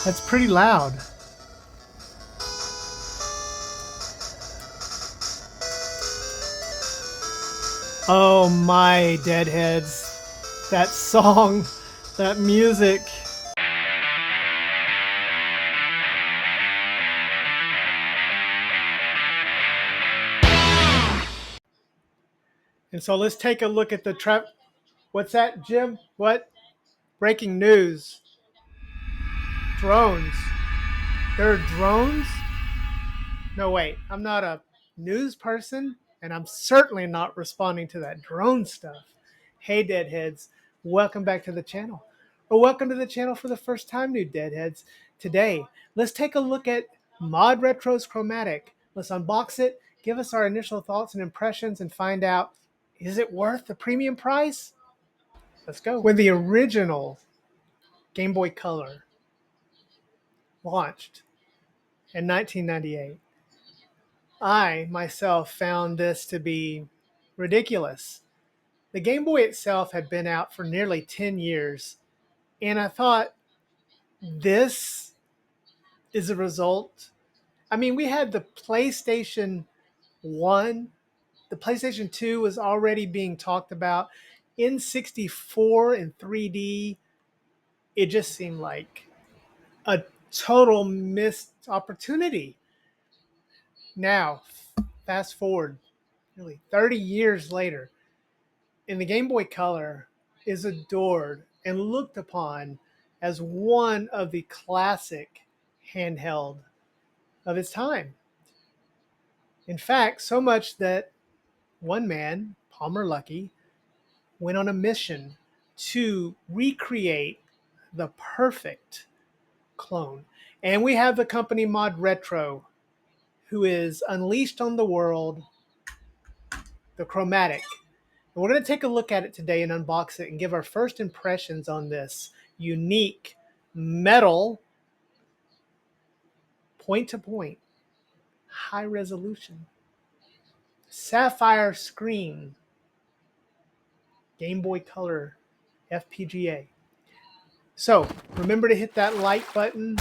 That's pretty loud. Oh my, Deadheads. That song, that music. And so let's take a look at the trap. What's that, Jim? What? Breaking news. Drones. There are drones? No, wait. I'm not a news person, and I'm certainly not responding to that drone stuff. Hey, Deadheads. Welcome back to the channel. Or welcome to the channel for the first time, new Deadheads. Today, let's take a look at Modretro's Chromatic. Let's unbox it, give us our initial thoughts and impressions, and find out, is it worth the premium price? Let's go. When the original Game Boy Color launched in 1998, I myself found this to be ridiculous. The Game Boy itself had been out for nearly 10 years, and I thought, this is a result. I mean, we had the PlayStation 1, the PlayStation 2 was already being talked about. N64 in 3D, it just seemed like a total missed opportunity. Now, fast forward nearly 30 years later, and the Game Boy Color is adored and looked upon as one of the classic handheld of its time. In fact, so much that one man, Palmer Luckey, went on a mission to recreate the perfect clone. And we have the company Modretro, who is unleashed on the world the Chromatic. And we're going to take a look at it today and unbox it and give our first impressions on this unique metal point-to-point high resolution sapphire screen Game Boy Color FPGA. So remember to hit that like button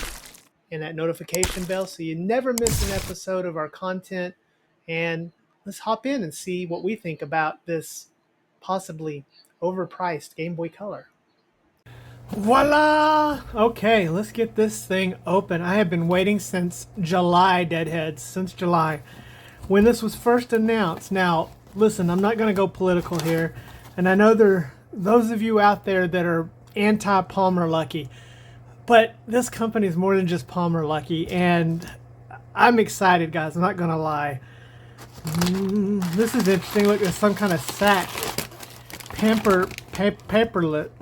and that notification bell so you never miss an episode of our content. And let's hop in and see what we think about this possibly overpriced Game Boy Color. Voila! Okay, let's get this thing open. I have been waiting since July, Deadheads, since July, when this was first announced. Now, listen, I'm not going to go political here, and I know there are those of you out there that are anti-Palmer Luckey, but this company is more than just Palmer Luckey, and I'm excited, guys. I'm not going to lie. This is interesting. Look, there's some kind of sack.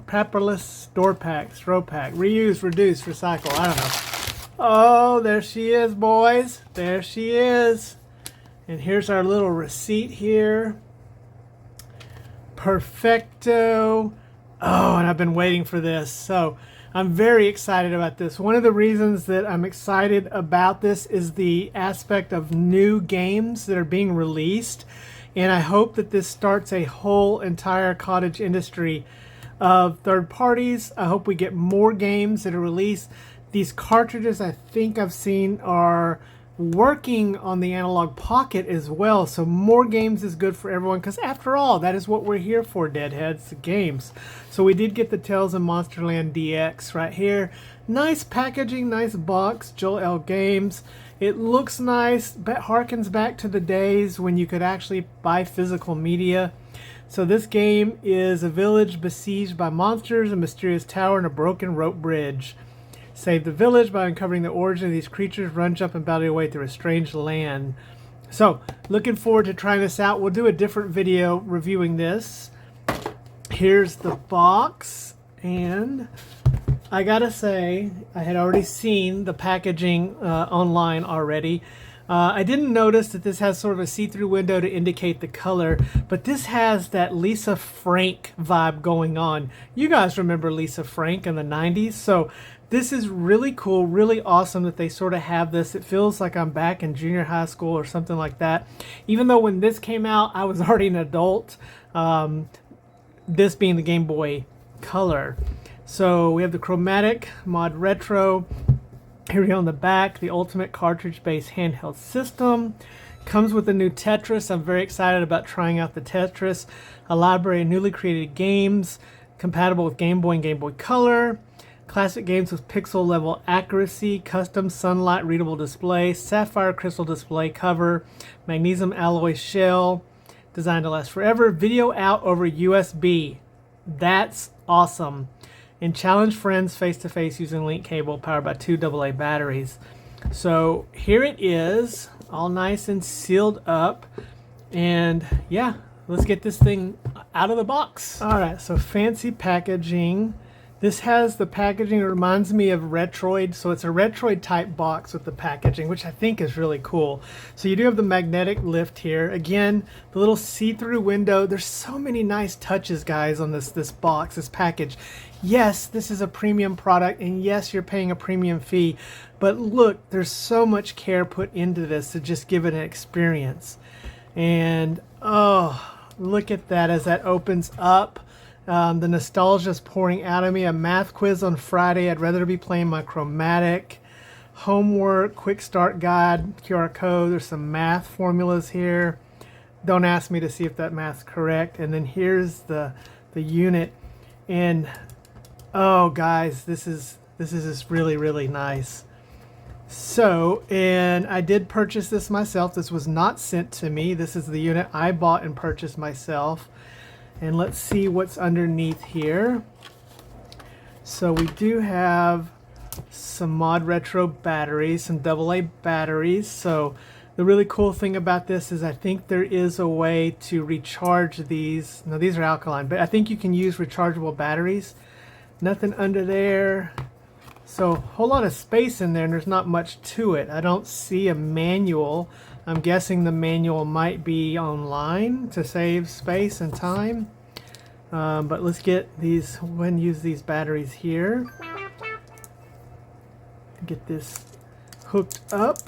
Paperless door pack, throw pack, reuse, reduce, recycle. I don't know. Oh, there she is, boys. There she is. And here's our little receipt here. Perfecto. Oh, and I've been waiting for this. So I'm very excited about this. One of the reasons that I'm excited about this is the aspect of new games that are being released. And I hope that this starts a whole entire cottage industry of third parties. I hope we get more games that are released. These cartridges, I think I've seen, are working on the Analogue Pocket as well. So more games is good for everyone, because after all, that is what we're here for, Deadheads, the games. So we did get the Tales of Monsterland DX right here. Nice packaging, nice box, Joel L. Games. It looks nice, but harkens back to the days when you could actually buy physical media. So this game is a village besieged by monsters, a mysterious tower, and a broken rope bridge. Save the village by uncovering the origin of these creatures, run, jump, and battle your way through a strange land. So, looking forward to trying this out. We'll do a different video reviewing this. Here's the box, and I gotta say, I had already seen the packaging online already. I didn't notice that this has sort of a see-through window to indicate the color, but this has that Lisa Frank vibe going on. You guys remember Lisa Frank in the 90s? So this is really cool, really awesome that they sort of have this. It feels like I'm back in junior high school or something like that. Even though when this came out, I was already an adult, this being the Game Boy Color. So we have the Chromatic Modretro. Here we go on the back, the ultimate cartridge-based handheld system. Comes with a new Tetris. I'm very excited about trying out the Tetris. A library of newly created games, compatible with Game Boy and Game Boy Color. Classic games with pixel level accuracy, custom sunlight readable display, sapphire crystal display cover, magnesium alloy shell, designed to last forever. Video out over USB. That's awesome. And challenge friends face to face using link cable powered by 2 AA batteries. So here it is, all nice and sealed up. And yeah, let's get this thing out of the box. All right, so fancy packaging. This has the packaging, it reminds me of Retroid, so it's a Retroid type box with the packaging, which I think is really cool. So you do have the magnetic lift here. Again, the little see-through window. There's so many nice touches, guys, on this box, this package. Yes, this is a premium product, and yes, you're paying a premium fee, but look, there's so much care put into this to just give it an experience. And oh, look at that as that opens up. The nostalgia is pouring out of me. A math quiz on Friday. I'd rather be playing my Chromatic. Homework, quick start guide, QR code. There's some math formulas here. Don't ask me to see if that math's correct. And then here's the unit. And oh, guys, this is just really, really nice. So, and I did purchase this myself. This was not sent to me. This is the unit I bought and purchased myself. And let's see what's underneath here. So we do have some modretro batteries, some AA batteries. So the really cool thing about this is I think there is a way to recharge these. Now these are alkaline, but I think you can use rechargeable batteries. Nothing under there. So a whole lot of space in there, and there's not much to it. I don't see a manual. I'm guessing the manual might be online to save space and time. But let's get these, when use these batteries here. Get this hooked up.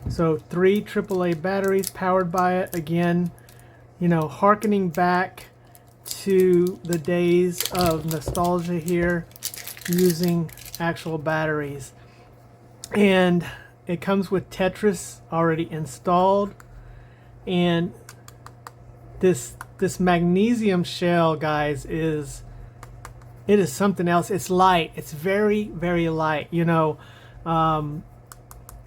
So 3 AAA batteries powered by it. Again, you know, hearkening back to the days of nostalgia here, using actual batteries. And it comes with Tetris already installed, and this magnesium shell, guys, is something else. It's light. It's very, very light. You know,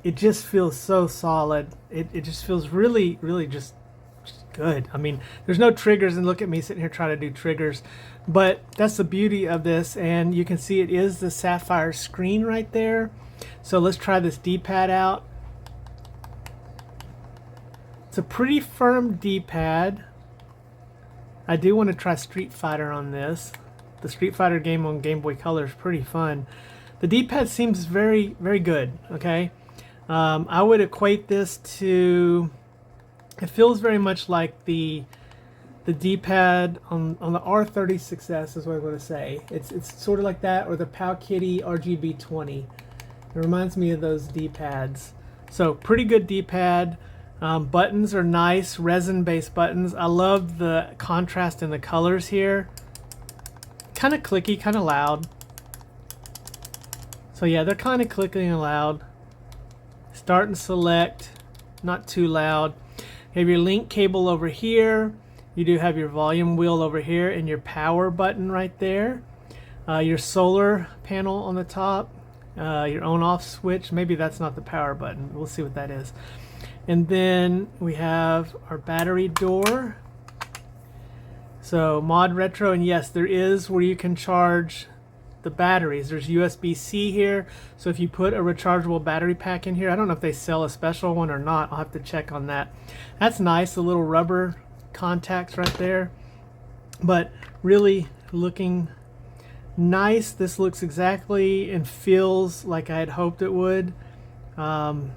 it just feels so solid. It just feels really, really just good. I mean, there's no triggers, and look at me sitting here trying to do triggers, but that's the beauty of this. And you can see it is the sapphire screen right there. So let's try this D-pad out. It's a pretty firm D-pad. I do want to try Street Fighter on this. The Street Fighter game on Game Boy Color is pretty fun. The D-pad seems very, very good, okay? I would equate this to, it feels very much like the D-pad on the R36S is what I'm going to say. It's sort of like that, or the Powkiddy RGB20. It reminds me of those D-pads. So pretty good D-pad. Buttons are nice, resin-based buttons. I love the contrast in the colors here. Kind of clicky, kind of loud. So yeah, they're kind of clicky and loud. Start and select, not too loud. You have your link cable over here. You do have your volume wheel over here and your power button right there. Your solar panel on the top. Your on-off switch. Maybe that's not the power button. We'll see what that is. And then we have our battery door. So modretro, and yes, there is where you can charge the batteries. There's USB-C here, so if you put a rechargeable battery pack in here, I don't know if they sell a special one or not. I'll have to check on that. That's nice, the little rubber contacts right there. But really looking nice. This looks exactly and feels like I had hoped it would.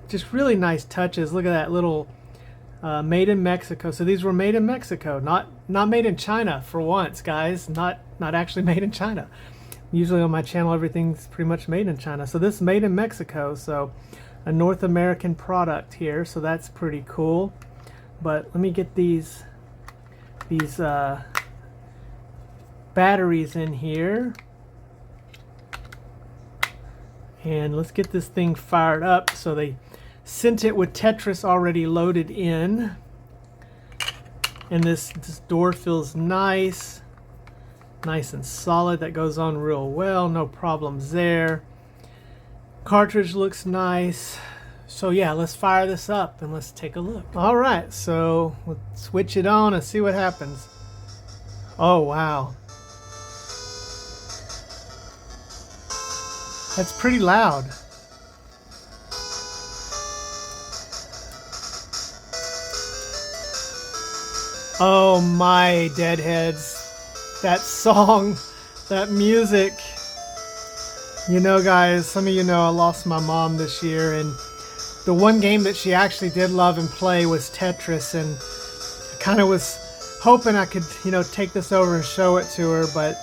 Just really nice touches. Look at that little made in Mexico. So these were made in Mexico, not made in China for once, guys. Not actually made in China. Usually on my channel everything's pretty much made in China. So this is made in Mexico, so a North American product here. So that's pretty cool. But let me get these batteries in here. And let's get this thing fired up. So they sent it with Tetris already loaded in. And this door feels nice. Nice and solid. That goes on real well. No problems there. Cartridge looks nice. So yeah, let's fire this up and let's take a look. All right, so we'll switch it on and see what happens. Oh, wow. That's pretty loud. Oh my Deadheads. That song, that music. You know, guys, some of you know I lost my mom this year, and the one game that she actually did love and play was Tetris, and I kind of was hoping I could, you know, take this over and show it to her, but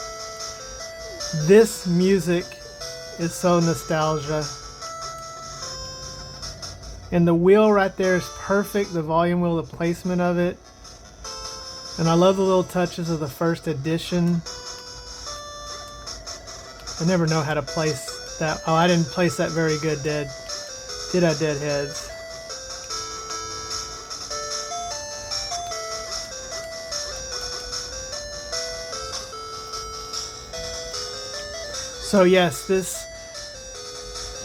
this music is so nostalgia. And the wheel right there is perfect, the volume wheel, the placement of it. And I love the little touches of the first edition. I never know how to place that. Oh, I didn't place that very good, did I, Deadheads? So yes, this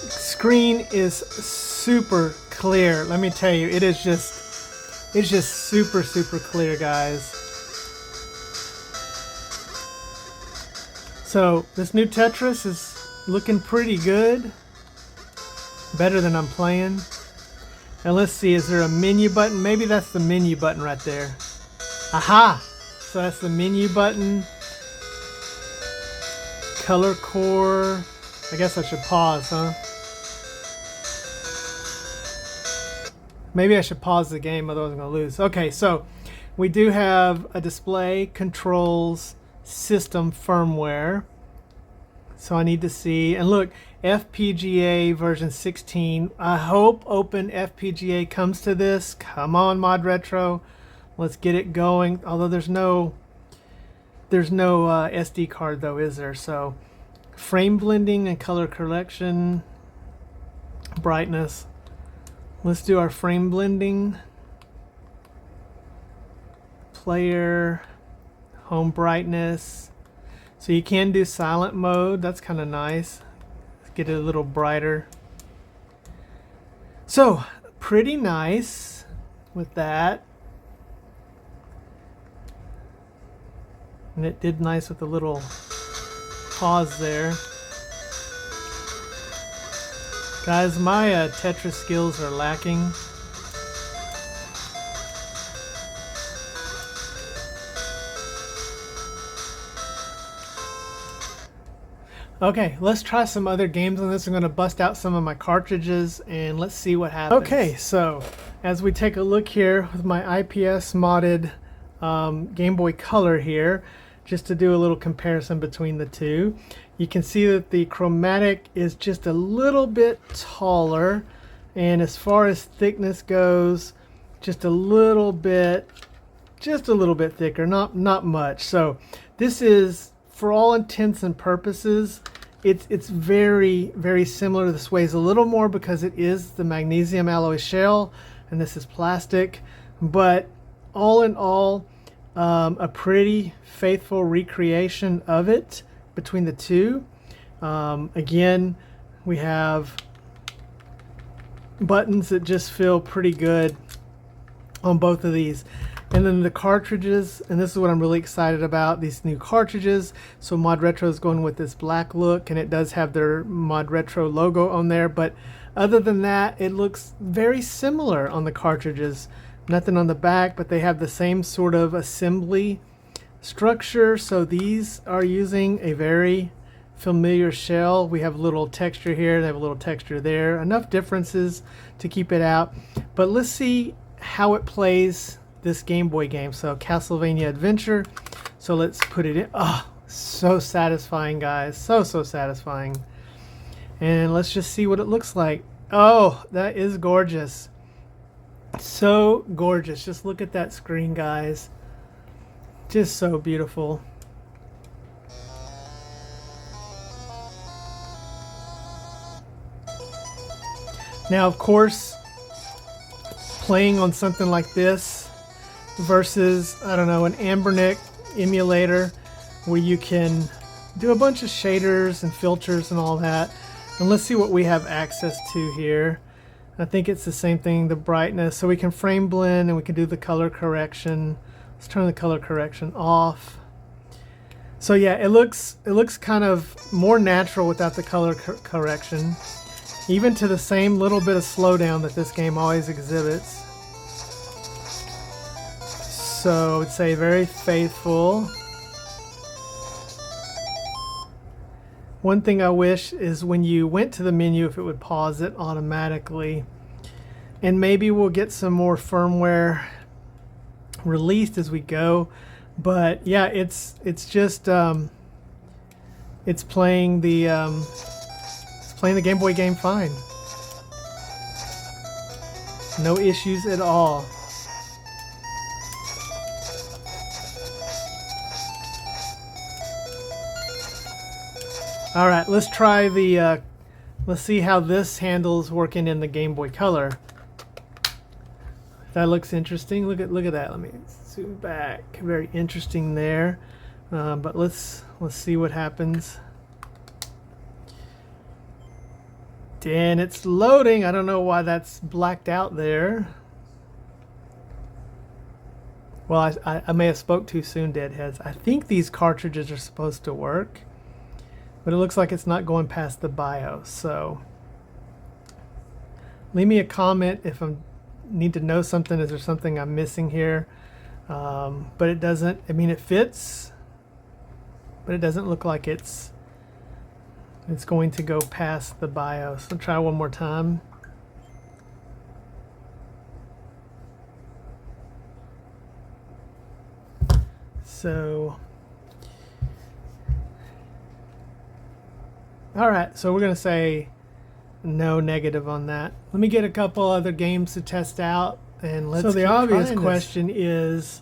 screen is super clear. Let me tell you, it's just super clear, guys. So this new Tetris is looking pretty good. Better than I'm playing. And let's see, is there a menu button? Maybe that's the menu button right there. Aha! So that's the menu button. Color core. I guess I should pause, huh? Maybe I should pause the game, otherwise I'm going to lose. Okay, so we do have a display, controls, system firmware. So I need to see, and look, FPGA version 16. I hope Open FPGA comes to this. Come on, modretro, let's get it going. Although there's no SD card though, is there? So frame blending and color correction, brightness. Let's do our frame blending. Player, home brightness. So you can do silent mode. That's kind of nice. Let's get it a little brighter. So pretty nice with that. And it did nice with the little pause there. Guys, my Tetris skills are lacking. Okay, let's try some other games on this. I'm going to bust out some of my cartridges and let's see what happens. Okay, so as we take a look here with my IPS modded Game Boy Color here, just to do a little comparison between the two, you can see that the Chromatic is just a little bit taller, and as far as thickness goes, just a little bit thicker, not much. So this is, for all intents and purposes, it's very similar. This weighs a little more because it is the magnesium alloy shell and this is plastic, but all in all, a pretty faithful recreation of it between the two. Again, we have buttons that just feel pretty good on both of these. And then the cartridges, and this is what I'm really excited about, these new cartridges. So modretro is going with this black look, and it does have their modretro logo on there, but other than that, it looks very similar on the cartridges. Nothing on the back, but they have the same sort of assembly structure. So these are using a very familiar shell. We have a little texture here, they have a little texture there. Enough differences to keep it out. But let's see how it plays this Game Boy game. So Castlevania Adventure. So let's put it in. Oh, so satisfying, guys. So satisfying. And let's just see what it looks like. Oh, that is gorgeous. So gorgeous. Just look at that screen, guys. Just so beautiful. Now, of course, playing on something like this versus, I don't know, an Anbernic emulator where you can do a bunch of shaders and filters and all that. And let's see what we have access to here. I think it's the same thing, the brightness. So we can frame blend and we can do the color correction. Let's turn the color correction off. So yeah, it looks kind of more natural without the color correction. Even to the same little bit of slowdown that this game always exhibits. So I would say very faithful. One thing I wish is when you went to the menu, if it would pause it automatically. And maybe we'll get some more firmware released as we go. But yeah, it's just it's playing the Game Boy game fine. No issues at all. All right, let's try the, let's see how this handles working in the Game Boy Color. That looks interesting. Look at that. Let me zoom back. Very interesting there. But let's see what happens. And it's loading. I don't know why that's blacked out there. Well, I may have spoke too soon, Deadheads. I think these cartridges are supposed to work. But it looks like it's not going past the BIOS. So leave me a comment if I need to know something. Is there something I'm missing here? But it doesn't, I mean, it fits, but it doesn't look like it's going to go past the BIOS. I'll try one more time. So all right, so we're going to say no, negative on that. Let me get a couple other games to test out, and let's. So the obvious question is,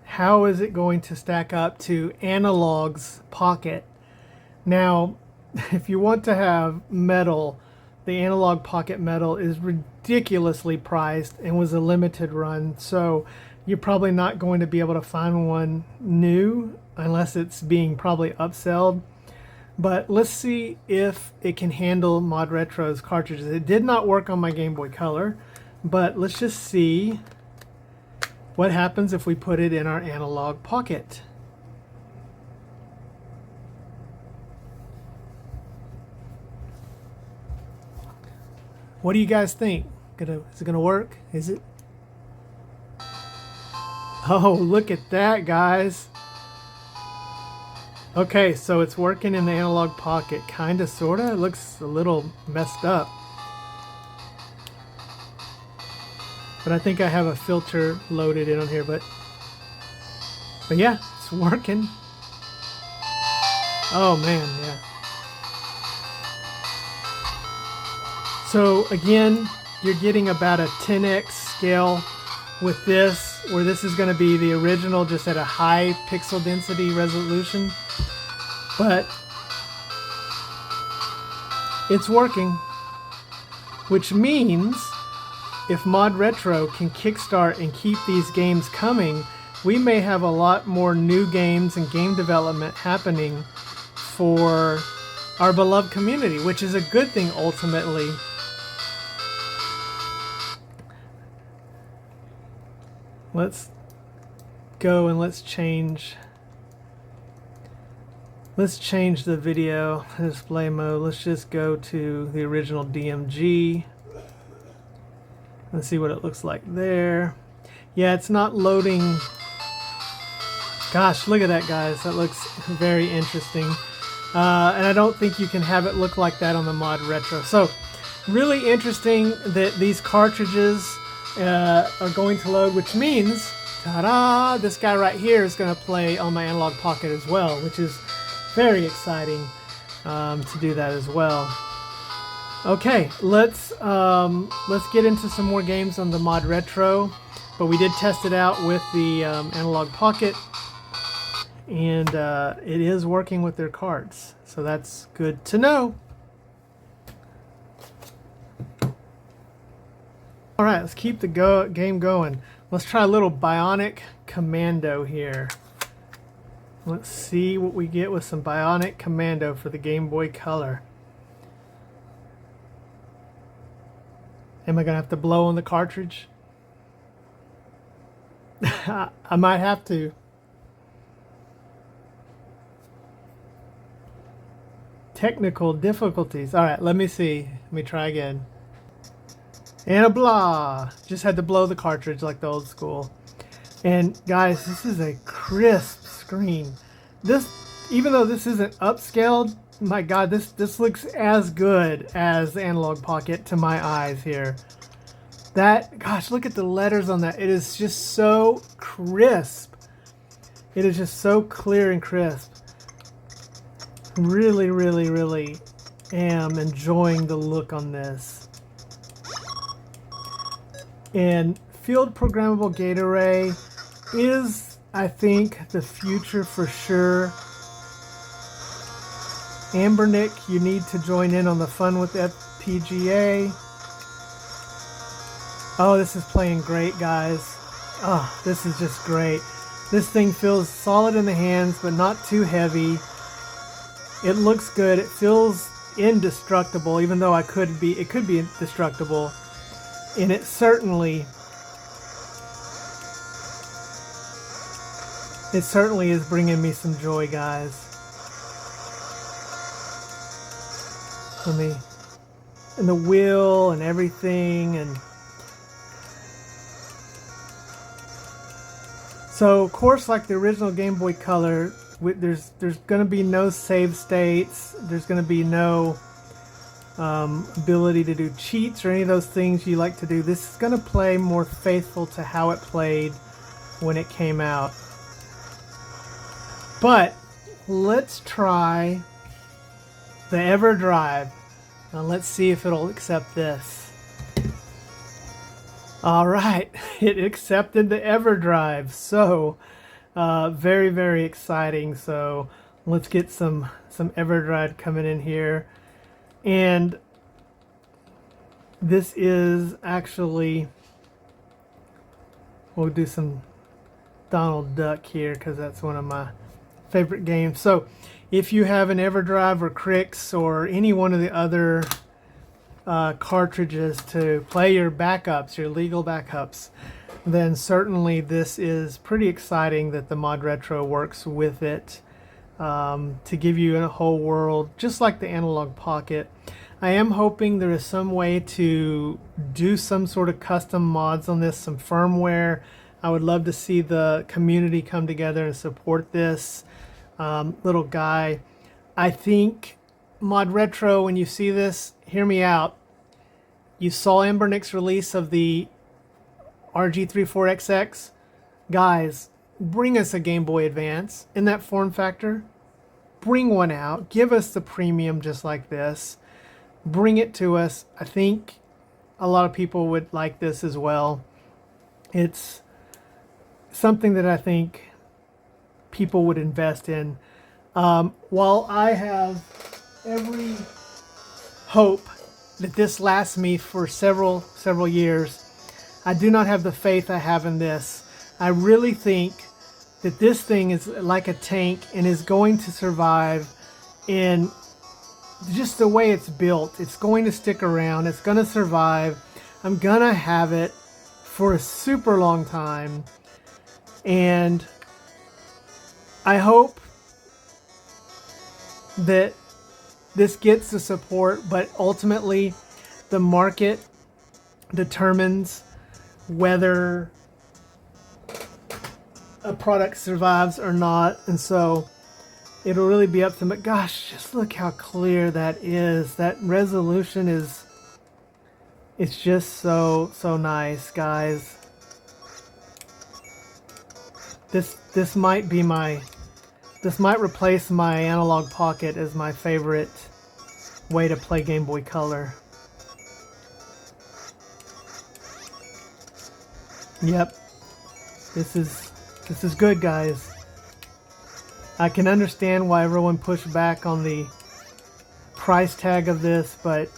how is it going to stack up to Analogue's Pocket? Now, if you want to have metal, the Analogue Pocket Metal is ridiculously priced and was a limited run, so you're probably not going to be able to find one new unless it's being probably upselled. But let's see if it can handle modretro's cartridges. It did not work on my Game Boy Color, but let's just see what happens if we put it in our Analogue Pocket. What do you guys think? Is it gonna work? Is it? Oh, look at that, guys. Okay, so it's working in the Analogue Pocket. Kinda, sorta. It looks a little messed up. But I think I have a filter loaded in on here, but yeah, it's working. Oh man, yeah. So again, you're getting about a 10x scale with this, where this is going to be the original just at a high pixel density resolution. But it's working, which means if modretro can kickstart and keep these games coming, we may have a lot more new games and game development happening for our beloved community, which is a good thing ultimately. Let's go and let's change the video display mode. Let's just go to the original DMG. Let's see what it looks like there. Yeah, it's not loading. Gosh, look at that, guys. That looks very interesting. And I don't think you can have it look like that on the modretro. So really interesting that these cartridges are going to load, which means, ta-da, this guy right here is going to play on my Analogue Pocket as well, which is very exciting to do that as well. Okay, let's get into some more games on the modretro, but we did test it out with the Analogue Pocket, and it is working with their cards, so that's good to know. Alright, let's keep the game going. Let's try a little Bionic Commando here. Let's see what we get with some Bionic Commando for the Game Boy Color. Am I going to have to blow on the cartridge? I might have to. Technical difficulties. Alright, let me see. Let me try again. And a blah! Just had to blow the cartridge like the old school. And guys, this is a crisp screen. This, even though this isn't upscaled, my god, this looks as good as the Analogue Pocket to my eyes here. That, gosh, look at the letters on that. It is just so crisp. It is just so clear and crisp. Really, really, really am enjoying the look on this. And field programmable gate array is, I think, the future for sure. Ambernick, you need to join in on the fun with FPGA. Oh, this is playing great, guys. Oh, this is just great. This thing feels solid in the hands, but not too heavy. It looks good. It feels indestructible, even though it could be indestructible. And it certainly is bringing me some joy, guys. And the wheel and everything, and so of course, like the original Game Boy Color, there's going to be no save states. There's going to be no ability to do cheats or any of those things you like to do. This is going to play more faithful to how it played when it came out. But let's try the Everdrive. Now let's see if it'll accept this. Alright, it accepted the Everdrive. So very, very exciting. So let's get some Everdrive coming in here. And this is actually, we'll do some Donald Duck here because that's one of my favorite games. So if you have an Everdrive or Crix or any one of the other cartridges to play your backups, your legal backups, then certainly this is pretty exciting that the modretro works with it. To give you a whole world, just like the Analogue Pocket. I am hoping there is some way to do some sort of custom mods on this, some firmware. I would love to see the community come together and support this little guy. I think modretro, when you see this, hear me out. You saw Ambernick's release of the RG34XX. Guys, bring us a Game Boy Advance in that form factor. Bring one out. Give us the premium just like this. Bring it to us. I think a lot of people would like this as well. It's something that I think people would invest in. While I have every hope that this lasts me for several years, I do not have the faith I have in this. I really think that this thing is like a tank and is going to survive in just the way it's built. It's going to stick around. It's going to survive. I'm going to have it for a super long time. And I hope that this gets the support, but ultimately the market determines whether a product survives or not, and so it'll really be up to them. But gosh, just look how clear that is. That resolution is, it's just so nice, guys. This might be this might replace my Analogue Pocket as my favorite way to play Game Boy Color. Yep, this is good, guys. I can understand why everyone pushed back on the price tag of this, but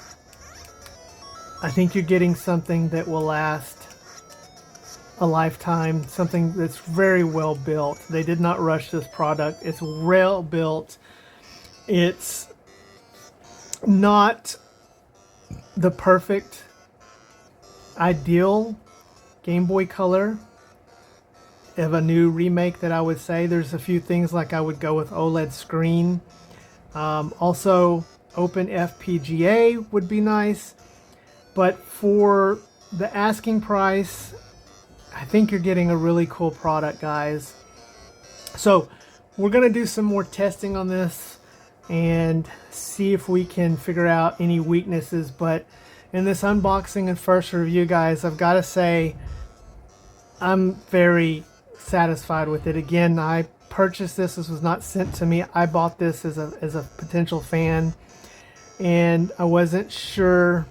I think you're getting something that will last a lifetime, something that's very well built. They did not rush this product. It's well built. It's not the perfect ideal Game Boy Color of a new remake that I would say. There's a few things like I would go with OLED screen. Also open FPGA would be nice, but for the asking price, I think you're getting a really cool product, guys. So we're gonna do some more testing on this and see if we can figure out any weaknesses. But in this unboxing and first review, guys, I've got to say I'm very satisfied with it. Again, I purchased this. This was not sent to me. I bought this as a potential fan, and I wasn't sure.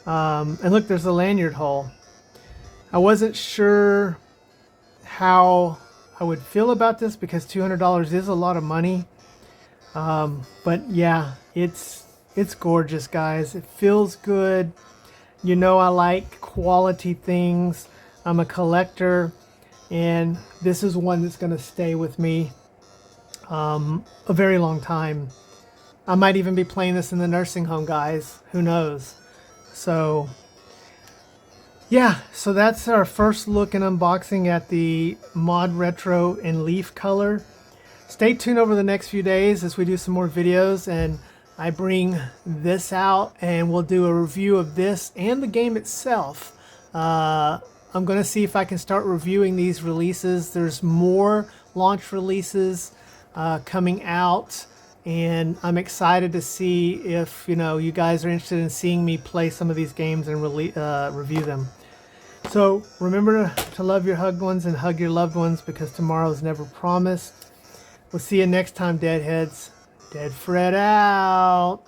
And look, there's a lanyard hole. I wasn't sure how I would feel about this because $200 is a lot of money. But yeah, it's gorgeous, guys. It feels good. You know, I like quality things. I'm a collector, and this is one that's going to stay with me a very long time. I might even be playing this in the nursing home, guys. Who knows? So yeah, so that's our first look and unboxing at the modretro in leaf color. Stay tuned over the next few days as we do some more videos and I bring this out, and we'll do a review of this and the game itself. I'm going to see if I can start reviewing these releases. There's more launch releases coming out, and I'm excited to see if you guys are interested in seeing me play some of these games and review them. So remember to love your hugged ones and hug your loved ones, because tomorrow's never promised. We'll see you next time, Deadheads. Deadfred out.